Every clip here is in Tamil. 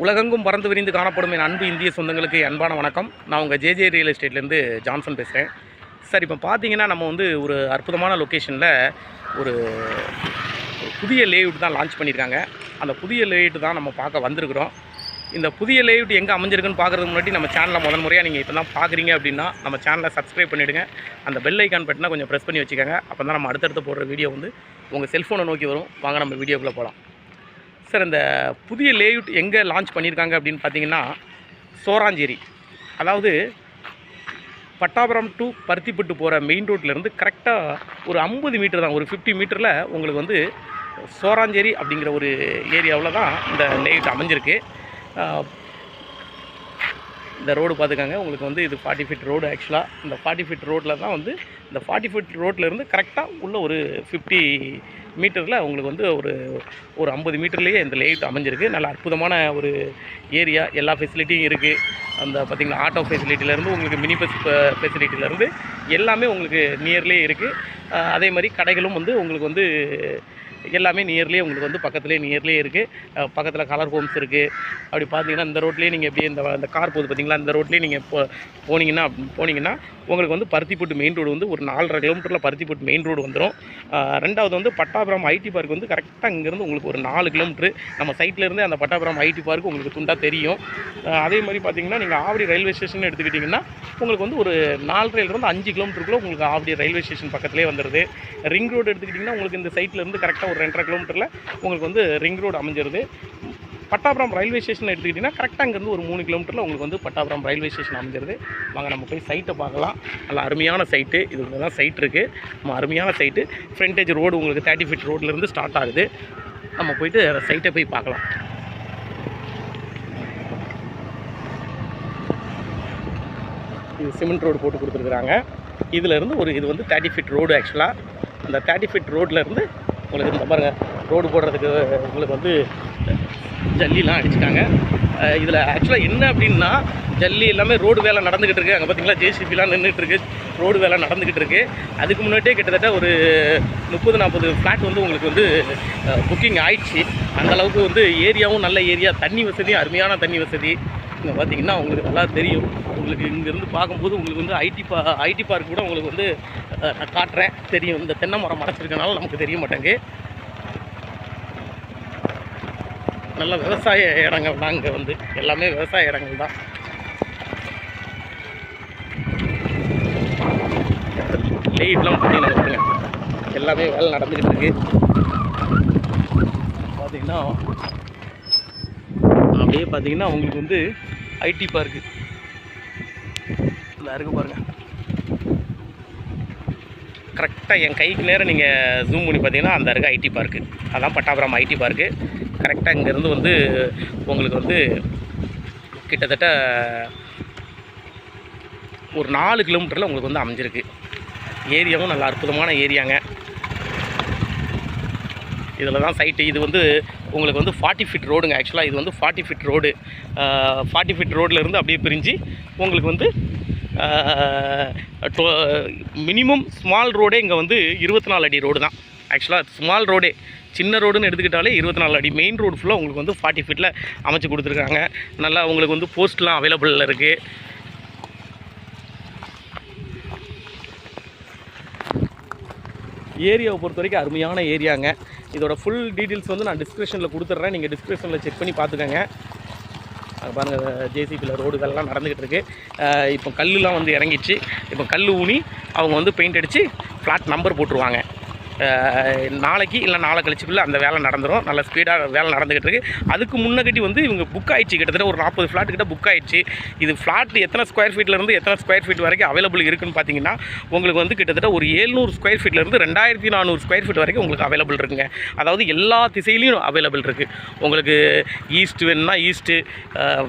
உலகெங்கும் பறந்து விரிந்து காணப்படும் என் அன்பு இந்திய சொந்தங்களுக்கு அன்பான வணக்கம். நான் உங்கள் ஜேஜே ரியல் எஸ்டேட்லேருந்து ஜான்சன் பேசுகிறேன். சார், இப்போ பார்த்தீங்கன்னா நம்ம வந்து ஒரு அற்புதமான லொக்கேஷனில் ஒரு புதிய லேஅவுட் தான் லான்ச் பண்ணியிருக்காங்க. அந்த புதிய லேஅவுட் தான் நம்ம பார்க்க வந்திருக்கிறோம். இந்த புதிய லேஅவுட் எங்கே அமைஞ்சிருக்குன்னு பார்க்குறதுக்கு முன்னாடி நம்ம சேனலை முறையாக நீங்கள் இப்போ தான் பார்க்குறீங்க அப்படின்னா நம்ம சேனலை சப்ஸ்கிரைப் பண்ணிவிடுங்க. அந்த பெல் ஐக்கான் பட்டனை கொஞ்சம் ப்ரெஸ் பண்ணி வச்சுக்கோங்க. அப்போ தான் நம்ம அடுத்தடுத்து போடுற வீடியோ வந்து உங்கள் செல்ஃபோனை நோக்கி வரும். வாங்க நம்ம வீடியோக்குள்ளே போகலாம். சார், இந்த புதிய லேஅவுட் எங்கே லான்ச் பண்ணியிருக்காங்க அப்படின்னு பார்த்தீங்கன்னா சோராஞ்சேரி, அதாவது பட்டாபுரம் டு பருத்திப்பட்டு போகிற மெயின் ரோட்லேருந்து கரெக்டாக ஒரு 50 மீட்டர் தான், ஒரு 50 மீட்டரில் உங்களுக்கு வந்து சோராஞ்சேரி அப்படிங்கிற ஒரு ஏரியாவில் தான் இந்த லேஅவுட் அமைஞ்சிருக்கு. இந்த ரோடு பார்த்துக்காங்க. உங்களுக்கு வந்து இது 40 ஃபீட் ரோடு. ஆக்சுவலாக இந்த 40 ஃபீட் ரோட்டில் தான் வந்து இந்த 40 ஃபீட் ரோட்லேருந்து கரெக்டாக உள்ள ஒரு 50 மீட்டரில் உங்களுக்கு வந்து ஒரு 50 மீட்டர்லேயே இந்த லேஅவுட் அமைஞ்சிருக்கு. நல்ல அற்புதமான ஒரு ஏரியா. எல்லா ஃபெசிலிட்டியும் இருக்குது. அந்த பார்த்திங்கன்னா ஆட்டோ ஃபெசிலிட்டிலேருந்து உங்களுக்கு மினி பஸ் ஃபெசிலிட்டிலேருந்து எல்லாமே உங்களுக்கு நியர்லேயே இருக்குது. அதே மாதிரி கடைகளும் வந்து உங்களுக்கு வந்து எல்லாமே நியர்லேயே உங்களுக்கு வந்து பக்கத்துலேயே நியர்லேயே இருக்குது. பக்கத்தில் கலர் ஹோம்ஸ் இருக்குது. அப்படி பார்த்தீங்கன்னா இந்த ரோட்லேயே நீங்கள் எப்படியே இந்த கார் போகுது பார்த்தீங்களா, இந்த ரோட்லேயே நீங்கள் போனீங்கன்னா உங்களுக்கு வந்து பருத்திப்பட்டு மெயின் ரோடு வந்து ஒரு 4.5 கிலோமீட்டரில் பருத்திப்பட்டு மெயின் ரோடு வந்துடும். ரெண்டாவது வந்து பட்டாபுரம் ஐடி பார்க் வந்து கரெக்டாக இங்கேருந்து உங்களுக்கு ஒரு 4 கிலோமீட்ரு நம்ம சைட்லேருந்து அந்த பட்டாபுரம் ஐடி பார்க் உங்களுக்கு துண்டாக தெரியும். அதே மாதிரி பார்த்தீங்கன்னா நீங்கள் ஆவடி ரயில்வே ஸ்டேஷன் எடுத்துக்கிட்டிங்கன்னா உங்களுக்கு வந்து ஒரு 4.5 5 கிலோமீட்டருக்குள்ளே உங்களுக்கு ஆவடி ரயில்வே ஸ்டேஷன் பக்கத்துலேயே வந்துடுது. ரிங் ரோடு எடுத்துக்கிட்டிங்கன்னா உங்களுக்கு இந்த சைட்லேருந்து கரெக்டாக ஒரு 2.5 கிலோமீட்டரில் உங்களுக்கு வந்து ரிங் ரோடு அமைஞ்சிருது. பட்டாபுரம் ரயில்வே ஸ்டேஷன் எடுத்துக்கிட்டிங்கன்னா கரெக்டாக அங்கேருந்து ஒரு 3 கிலோமீட்டரில் உங்களுக்கு வந்து பட்டாபுரம் ரயில்வே ஸ்டேஷன் அமைஞ்சிருது. வாங்க நம்ம போய் சைட்டை பார்க்கலாம். நல்ல அருமையான சைட்டு. இது தான் சைட் இருக்குது. நம்ம அருமையான சைட்டு. ஃப்ரண்டேஜ் ரோடு உங்களுக்கு 30 ஃபீட் ரோட்லேருந்து ஸ்டார்ட் ஆகுது. நம்ம போயிட்டு சைட்டை போய் பார்க்கலாம். இது சிமெண்ட் ரோடு போட்டு கொடுத்துருக்குறாங்க. இதிலேருந்து இது வந்து 30 ஃபீட் ரோடு. ஆக்சுவலாக அந்த 30 ஃபீட் ரோட்லேருந்து உங்களுக்கு இந்த பாருங்கள், ரோடு போடுறதுக்கு உங்களுக்கு வந்து ஜல்லிலாம் அடிச்சுட்டாங்க. இதில் ஆக்சுவலாக என்ன அப்படின்னா ஜல்லி எல்லாமே ரோடு வேலை நடந்துக்கிட்டு இருக்குது. அங்கே பார்த்தீங்களா ஜேசிபிலாம் நின்றுட்டுருக்கு. ரோடு வேலை நடந்துக்கிட்டு இருக்குது. அதுக்கு முன்னாடியே கிட்டத்தட்ட ஒரு 30-40 ஃப்ளாட் வந்து உங்களுக்கு வந்து புக்கிங் ஆயிடுச்சு. அந்தளவுக்கு வந்து ஏரியாவும் நல்ல ஏரியா. தண்ணி வசதி, அருமையான தண்ணி வசதி. இங்கே பார்த்தீங்கன்னா உங்களுக்கு நல்லா தெரியும். உங்களுக்கு இங்கேருந்து பார்க்கும்போது உங்களுக்கு வந்து ஐடி பார்க் கூட உங்களுக்கு வந்து நான் காட்டுறேன், தெரியும். இந்த தென்னை மரம் மறைச்சிருக்கனால நமக்கு தெரிய மாட்டேங்க. நல்ல விவசாய இடங்கள் தான் இங்கே வந்து எல்லாமே விவசாய இடங்கள் தான். லைட்லாம் பார்த்தீங்கன்னா பாருங்க, எல்லாமே வேலை நடந்துக்கிட்டு இருக்கு. பார்த்தீங்கன்னா அப்படியே பார்த்தீங்கன்னா உங்களுக்கு வந்து ஐடி பார்க்கு நல்லா இருக்கு பாருங்கள். கரெக்டாக என் கைக்கு நேரம் நீங்கள் ஜூம் பண்ணி பார்த்தீங்கன்னா அந்த இருக்க ஐடி பார்க்கு, அதான் பட்டாபுரம் ஐடி பார்க்கு. கரெக்டாக இங்கேருந்து வந்து உங்களுக்கு வந்து கிட்டத்தட்ட ஒரு 4 கிலோமீட்டரில் உங்களுக்கு வந்து அமைஞ்சிருக்கு. ஏரியாவும் நல்ல அற்புதமான ஏரியாங்க. இதில் தான் சைட்டு. இது வந்து உங்களுக்கு வந்து 40 ஃபீட் ரோடுங்க. ஆக்சுவலாக இது வந்து 40 ஃபீட் ரோடு. 40 ஃபீட் ரோட்லேருந்து அப்படியே பிரிஞ்சு உங்களுக்கு வந்து மினிமம் ஸ்மால் ரோடே இங்கே வந்து 24 அடி ரோடு தான். ஆக்சுவலாக ஸ்மால் ரோடே, சின்ன ரோடுன்னு எடுத்துக்கிட்டாலே 24 அடி. மெயின் ரோடு ஃபுல்லாக உங்களுக்கு வந்து 40 ஃபீட்டில் அமைச்சு கொடுத்துருக்காங்க. நல்லா உங்களுக்கு வந்து போஸ்ட்லாம் அவைலபிளில் இருக்குது. ஏரியாவை பொறுத்த வரைக்கும் அருமையான ஏரியாங்க. இதோட ஃபுல் டீட்டெயில்ஸ் வந்து நான் டிஸ்கிரிப்ஷனில் கொடுத்துட்றேன். நீங்கள் டிஸ்கிரிப்ஷனில் செக் பண்ணி பார்த்துக்கோங்க. அது பாருங்கள், ஜேசிபியில் ரோடுகள்லாம் நடந்துக்கிட்டு இருக்குது. இப்போ கல்லுலாம் வந்து இறங்கிடுச்சு. இப்போ கல் ஊனி அவங்க வந்து பெயிண்ட் அடித்து ஃப்ளாட் நம்பர் போட்டுருவாங்க. நாளைக்கு இல்லை நாளை கழிச்சுக்குள்ளே அந்த வேலை நடந்துடும். நல்ல ஸ்பீடாக வேலை நடந்துக்கிட்டு இருக்குது. அதுக்கு முன்னகட்டி வந்து இவங்க புக் ஆகிடுச்சு. கிட்டத்தட்ட ஒரு 40 ஃப்ளாட் கிட்ட புக் ஆகிடுச்சு. இது ஃப்ளாட் எத்தனை ஸ்கொயர் ஃபீட்லேருந்து எத்தனை ஸ்கொயர் ஃபீட் வரைக்கும் அவைலபிள் இருக்குதுன்னு பார்த்தீங்கன்னா உங்களுக்கு வந்து கிட்டத்தட்ட ஒரு 700 ஸ்கொயர் ஃபீட்லேருந்து 2400 ஸ்கொயர் ஃபீட் வரைக்கும் உங்களுக்கு அவைலபிள் இருக்குங்க. அதாவது எல்லா திசையிலையும் அவைலபிள் இருக்குது. உங்களுக்கு ஈஸ்ட் வேணும்னா ஈஸ்ட்டு,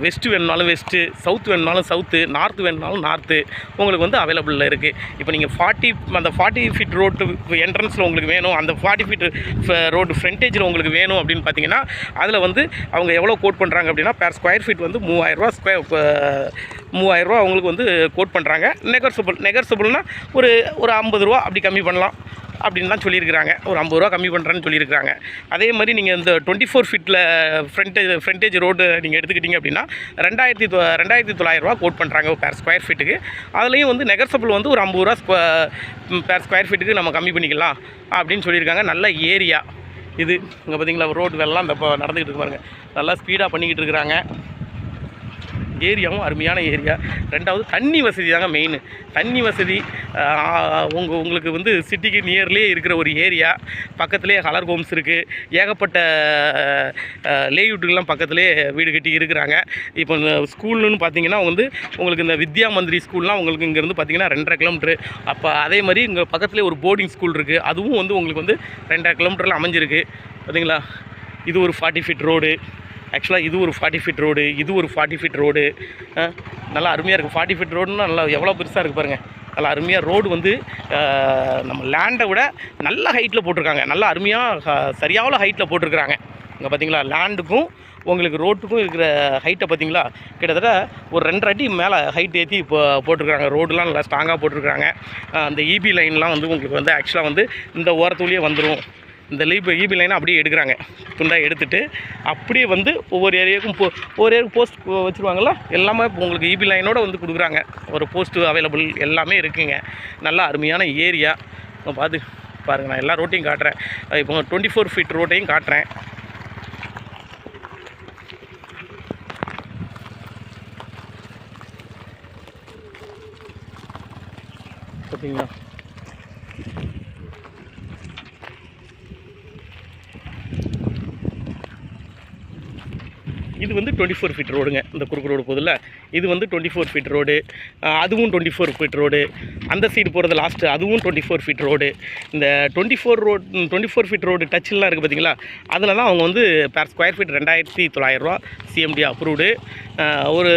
வெஸ்ட்டு வேணுனாலும் வெஸ்ட்டு, சவுத் வேணுனாலும் சவுத்து, நார்த்து வேணுனாலும் நார்த்து உங்களுக்கு வந்து அவைலபிளில் இருக்குது. இப்போ நீங்கள் 40 ஃபீட் ரோட்டு என்ட்ரன்ஸில் உங்களுக்கு வேணும், அந்த 40 ஃபீட் ரோடு ஃப்ரண்டேஜில் உங்களுக்கு வேணும் அப்படின்னு பார்த்தீங்கன்னா அதில் வந்து அவங்க எவ்வளோ கோட் பண்ணுறாங்க அப்படின்னா பேர் ஸ்கொயர் ஃபீட் வந்து 3000 ரூபா அவங்களுக்கு வந்து கோட் பண்ணுறாங்க. நெகர்சபிள்னால் ஒரு 50 ரூபா அப்படி கம்மி பண்ணலாம். அப்படின்னு தான் சொல்லியிருக்கிறாங்க. ஒரு 50 ரூபா கம்மி பண்ணுறேன்னு சொல்லியிருக்கிறாங்க. அதே மாதிரி நீங்கள் இந்த 24 ஃபீட்டில் ஃப்ரண்டேஜ் ரோடு நீங்கள் எடுத்துக்கிட்டிங்க அப்படின்னா 2900 ரூபா கோட் பண்ணுறாங்க பேர் ஸ்கொயர் ஃபீட்டுக்கு. அதுலேயும் வந்து நெகர்சபிள் வந்து ஒரு 50 ரூபா பேர் ஸ்கொயர் ஃபீட்டுக்கு நம்ம கம்மி பண்ணிக்கலாம் அப்படின்னு சொல்லியிருக்காங்க. நல்ல ஏரியா இது. இங்கே பார்த்தீங்களா ரோடு வேலைலாம் இந்த இப்போ நடந்துக்கிட்டு இருக்கு பாருங்கள். நல்லா ஸ்பீடாக பண்ணிக்கிட்டு இருக்கிறாங்க. ஏரியாவும் அருமையான ஏரியா. ரெண்டாவது தண்ணி வசதி தாங்க மெயின். தண்ணி வசதி உங்களுக்கு வந்து சிட்டிக்கு நியர்லேயே இருக்கிற ஒரு ஏரியா. பக்கத்துலேயே கலர் ஹோம்ஸ் இருக்குது. ஏகப்பட்ட லேஅவுட்டுகள்லாம் பக்கத்துலேயே வீடு கட்டி இருக்கிறாங்க. இப்போ இந்த ஸ்கூல்னு பார்த்தீங்கன்னா வந்து உங்களுக்கு இந்த வித்யா மந்திரி ஸ்கூல்லாம் உங்களுக்கு இங்கேருந்து பார்த்தீங்கன்னா 2.5 கிலோமீட்ரு. அப்போ அதே மாதிரி இங்கே பக்கத்துலேயே ஒரு போர்டிங் ஸ்கூல் இருக்குது. அதுவும் வந்து உங்களுக்கு வந்து 2.5 கிலோமீட்டரில் அமைஞ்சிருக்கு. பார்த்தீங்களா, இது ஒரு 40 ஃபீட் ரோடு. ஆக்சுவலாக இது ஒரு 40 ஃபீட் ரோடு, இது ஒரு 40 ஃபீட் ரோடு. நல்லா அருமையாக இருக்குது. 40 ஃபீட் ரோடுன்னா நல்லா எவ்வளோ பெருசாக இருக்குது பாருங்கள். நல்லா அருமையாக ரோடு வந்து நம்ம லேண்டை விட நல்ல ஹைட்டில் போட்டிருக்காங்க. நல்லா அருமையாக சரியான ஹைட்டில் போட்டிருக்கிறாங்க. இங்கே பார்த்தீங்களா, லேண்டுக்கும் உங்களுக்கு ரோட்டுக்கும் இருக்கிற ஹைட்டை பார்த்தீங்களா, கிட்டத்தட்ட ஒரு 2.5 அடி மேலே ஹைட் ஏற்றி இப்போ போட்டிருக்காங்க. ரோடுலாம் நல்லா ஸ்ட்ராங்காக போட்டிருக்காங்க. அந்த இபி லைன்லாம் வந்து உங்களுக்கு வந்து ஆக்சுவலாக வந்து இந்த ஓரத்துலேயே வந்துடும். இந்த இபி லைனை அப்படியே எடுக்கிறாங்க. துண்டாக எடுத்துகிட்டு அப்படியே வந்து ஒவ்வொரு ஏரியாவுக்கும் ஒவ்வொரு ஏரியாவுக்கு போஸ்ட் வச்சுருவாங்கள்ல, எல்லாமே உங்களுக்கு இபி லைனோடு வந்து கொடுக்குறாங்க. ஒரு போஸ்ட்டு அவைலபிள் எல்லாமே இருக்குங்க. நல்லா அருமையான ஏரியா. பார்த்து பாருங்கள், நான் எல்லா ரோட்டையும் காட்டுறேன். இப்போ 24 ஃபீட் ரோட்டையும் காட்டுறேன். பார்த்தீங்களா, இது வந்து 24 ஃபீட் ரோடுங்க. இந்த குறுக்கு ரோடு போதில்ல, இது வந்து 24 ஃபீட் ரோடு. அதுவும் 24 ஃபீட் ரோடு. அந்த சைடு போகிறது லாஸ்ட்டு, அதுவும் 24 ஃபீட் ரோடு. இந்த 24 ஃபீட் ரோடு டச்சிலாம் இருக்குது பார்த்தீங்களா, அதில் தான் அவங்க வந்து பேர் ஸ்கொயர் ஃபீட் 2900 ரூபா சிஎம்டி அப்ரூவ்டு. ஒரு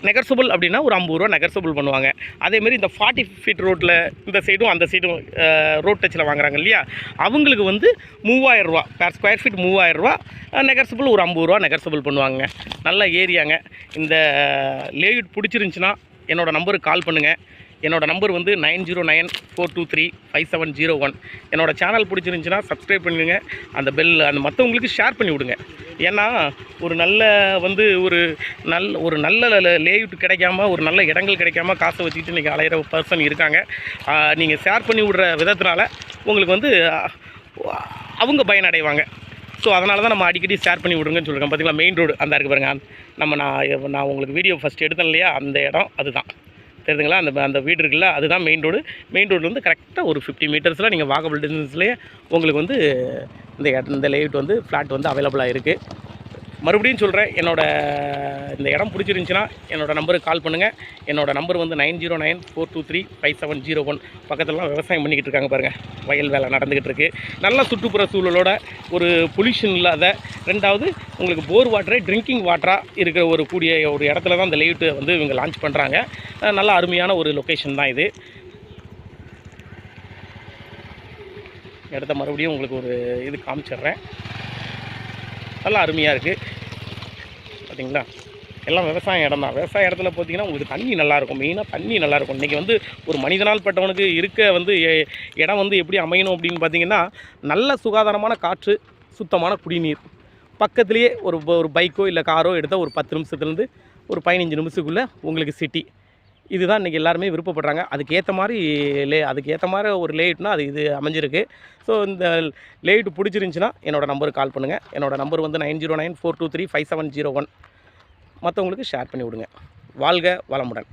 நெகர்சபிள் அப்படின்னா ஒரு 50 ரூபா நெகர்சபிள் பண்ணுவாங்க. அதேமாரி இந்த 40 ஃபீட் ரோட்டில் இந்த சைடும் அந்த சைடும் ரோட் டச்சில் வாங்குறாங்க இல்லையா, அவங்களுக்கு வந்து 3000 ரூபா பேர் ஸ்கொயர் ஃபீட் 3000 ரூபா. நெகர்சபிள் ஒரு 50 ரூபா நெகர்சபிள் பண்ணுவாங்க. நல்ல ஏரியாங்க. இந்த லேஅவுட் பிடிச்சிருந்துச்சின்னா என்னோடய நம்பருக்கு கால் பண்ணுங்கள். என்னோடய நம்பர் வந்து 9094235701. என்னோடய சேனல் பிடிச்சிருந்துச்சின்னா சப்ஸ்கிரைப் பண்ணுங்க. அந்த பெல் அந்த மற்றவங்களுக்கு ஷேர் பண்ணி விடுங்க. ஏன்னா ஒரு நல்ல வந்து ஒரு நல்ல லேஅவுட் கிடைக்காம, ஒரு நல்ல இடங்கள் கிடைக்காம காசை வச்சுக்கிட்டு இன்றைக்கி அலையிற பர்சன் இருக்காங்க. நீங்கள் ஷேர் பண்ணி விடுற விதத்தினால உங்களுக்கு வந்து அவங்க பயனடைவாங்க. ஸோ அதனால தான் நம்ம அடிக்கடி ஷேர் பண்ணி விடுங்கன்னு சொல்லுங்கள். பார்த்தீங்களா, மெயின் ரோடு அந்த இருக்குது பாருங்கள். நான் உங்களுக்கு வீடியோ ஃபஸ்ட் எடுத்தேன் இல்லையா, அந்த இடம் அதுதான் தெரியுதுங்களா. அந்த வீடு இருக்குல்ல, அதுதான் மெயின் ரோடு. மெயின் ரோட்லேருந்து கரெக்டாக ஒரு 50 மீட்டர்ஸில் நீங்கள் வாக்கபிள் டிஸ்டன்ஸ்லேயே உங்களுக்கு வந்து இந்த லேஅவுட் வந்து ஃப்ளாட் வந்து அவைலபிளாக இருக்குது. மறுபடியும் சொல்கிறேன், இந்த இடம் பிடிச்சிருந்துச்சின்னா என்னோடய நம்பருக்கு கால் பண்ணுங்கள். என்னோடய நம்பர் வந்து 9094235701. பக்கத்துலலாம் விவசாயம் பண்ணிக்கிட்டு இருக்காங்க பாருங்கள். வயல் வேலை நடந்துக்கிட்டு இருக்குது. நல்ல சுற்றுப்புற சூழலோட, ஒரு பொல்யூஷன் இல்லாத, ரெண்டாவது உங்களுக்கு போர் வாட்டரே ட்ரிங்கிங் வாட்டராக இருக்கிற ஒரு இடத்துல தான் இந்த லேஅவுட் வந்து இவங்க லான்ச் பண்ணுறாங்க. நல்ல அருமையான ஒரு லொக்கேஷன் தான் இது. இடத்த மறுபடியும் உங்களுக்கு ஒரு இது காமிச்சிட்றேன். நல்லா அருமையாக இருக்குது பார்த்தீங்களா. எல்லாம் விவசாய இடம் தான். விவசாய இடத்துல பார்த்தீங்கன்னா உங்களுக்கு தண்ணி நல்லாயிருக்கும். மெயினாக தண்ணி நல்லாயிருக்கும். இன்றைக்கி வந்து ஒரு மனிதனால் பட்டவனுக்கு இருக்க வந்து இடம் வந்து எப்படி அமையணும் அப்படின்னு பார்த்தீங்கன்னா, நல்ல சுகாதாரமான காற்று, சுத்தமான குடிநீர், பக்கத்துலேயே ஒரு பைக்கோ இல்லை காரோ எடுத்தால் ஒரு 10 நிமிஷத்துலேருந்து ஒரு 15 நிமிஷத்துக்குள்ளே உங்களுக்கு சிட்டி. இதுதான் இன்றைக்கி எல்லாருமே விருப்பப்படுறாங்க. அதுக்கேற்ற மாதிரி ஒரு லேஅவுட்னா இது அமைஞ்சிருக்கு. ஸோ இந்த லேஅவுட் பிடிச்சிருந்துச்சின்னா என்னோடய நம்பருக்கு கால் பண்ணுங்கள். என்னோடய நம்பர் வந்து 9094235701. மற்றவங்களுக்கு ஷேர் பண்ணி விடுங்க. வாழ்க வளமுடன்.